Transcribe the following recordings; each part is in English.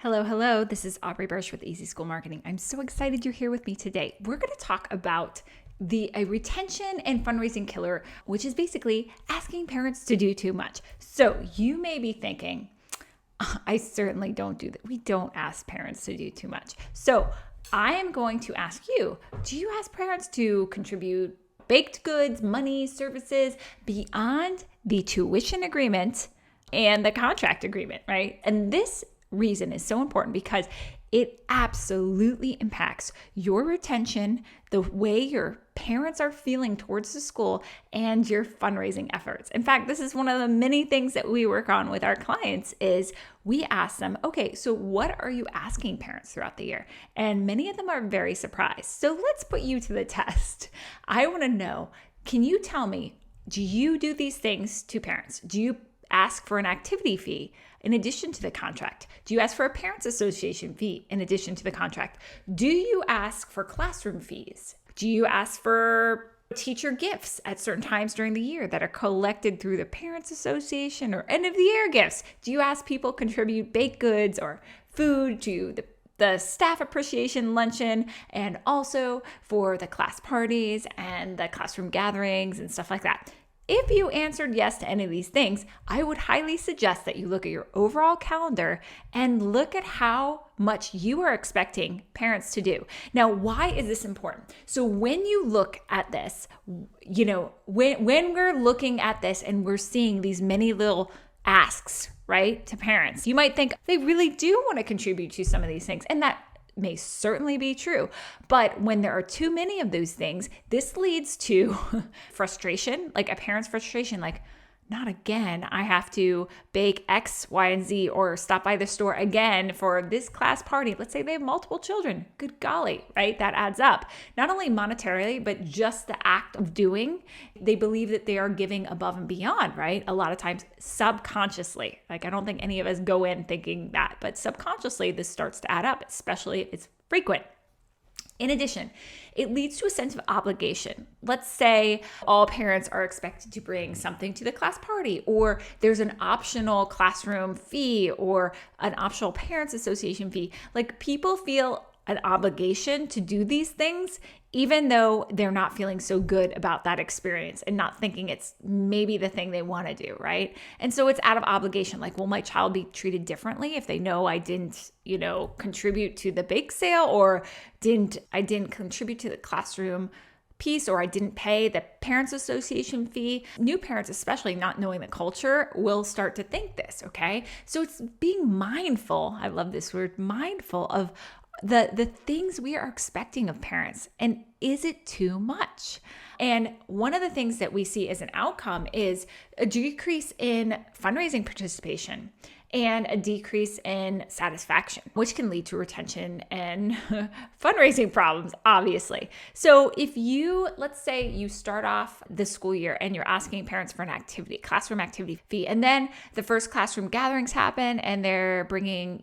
Hello, hello. This is Aubrey Bursch with Easy School Marketing. I'm so excited you're here with me today. We're going to talk about a retention and fundraising killer, which is basically asking parents to do too much. So you may be thinking, I certainly don't do that. We don't ask parents to do too much. So I am going to ask you, do you ask parents to contribute baked goods, money, services beyond the tuition agreement and the contract agreement, right? And this reason is so important because it absolutely impacts your retention, the way your parents are feeling towards the school, and your fundraising efforts. In fact, this is one of the many things that we work on with our clients is we ask them, okay, so what are you asking parents throughout the year? And many of them are very surprised. So let's put you to the test. I want to know, can you tell me, do you do these things to parents? Do you ask for an activity fee in addition to the contract? Do you ask for a parents association fee in addition to the contract? Do you ask for classroom fees? Do you ask for teacher gifts at certain times during the year that are collected through the parents association or end of the year gifts? Do you ask people contribute baked goods or food to the staff appreciation luncheon and also for the class parties and the classroom gatherings and stuff like that? If you answered yes to any of these things, I would highly suggest that you look at your overall calendar and look at how much you are expecting parents to do. Now, why is this important? So when you look at this, when we're looking at this and we're seeing these many little asks, right, to parents, you might think they really do want to contribute to some of these things. And that may certainly be true. But when there are too many of those things, this leads to frustration, like a parent's frustration, like, not again. I have to bake X, Y, and Z or stop by the store again for this class party. Let's say they have multiple children. Good golly, right? That adds up. Not only monetarily, but just the act of doing. They believe that they are giving above and beyond, right? A lot of times subconsciously. Like, I don't think any of us go in thinking that, but subconsciously this starts to add up, especially if it's frequent. In addition, it leads to a sense of obligation. Let's say all parents are expected to bring something to the class party, or there's an optional classroom fee or an optional parents association fee. Like, people feel an obligation to do these things, even though they're not feeling so good about that experience and not thinking it's maybe the thing they want to do, right? And so it's out of obligation. Like, will my child be treated differently if they know I didn't, contribute to the bake sale, or I didn't contribute to the classroom piece, or I didn't pay the parents association fee? New parents, especially not knowing the culture, will start to think this, okay? So it's being mindful. I love this word, mindful of the things we are expecting of parents, and is it too much? And one of the things that we see as an outcome is a decrease in fundraising participation and a decrease in satisfaction, which can lead to retention and fundraising problems, obviously. So if let's say you start off the school year and you're asking parents for an activity, classroom activity fee, and then the first classroom gatherings happen and they're bringing,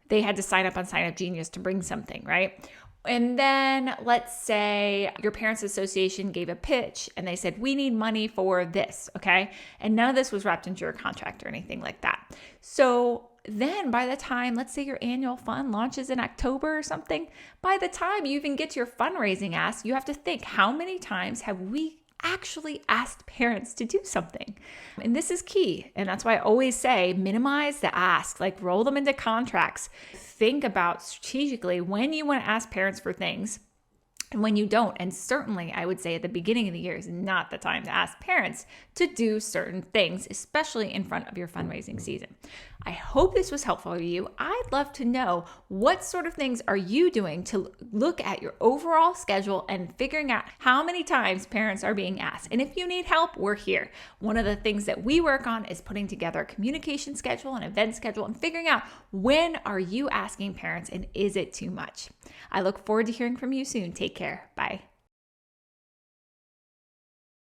they had to sign up on Sign Up Genius to bring something, right? And then let's say your parents association gave a pitch and they said, we need money for this, okay? And none of this was wrapped into your contract or anything like that. So then by the time, let's say your annual fund launches in October or something, by the time you even get to your fundraising ask, you have to think, how many times have we actually asked parents to do something? And this is key. And that's why I always say minimize the ask, like roll them into contracts. Think about strategically when you want to ask parents for things and when you don't. And certainly I would say at the beginning of the year is not the time to ask parents to do certain things, especially in front of your fundraising season. I hope this was helpful to you. I'd love to know, what sort of things are you doing to look at your overall schedule and figuring out how many times parents are being asked. And if you need help, we're here. One of the things that we work on is putting together a communication schedule, an event schedule, and figuring out when are you asking parents and is it too much? I look forward to hearing from you soon. Take care. Bye.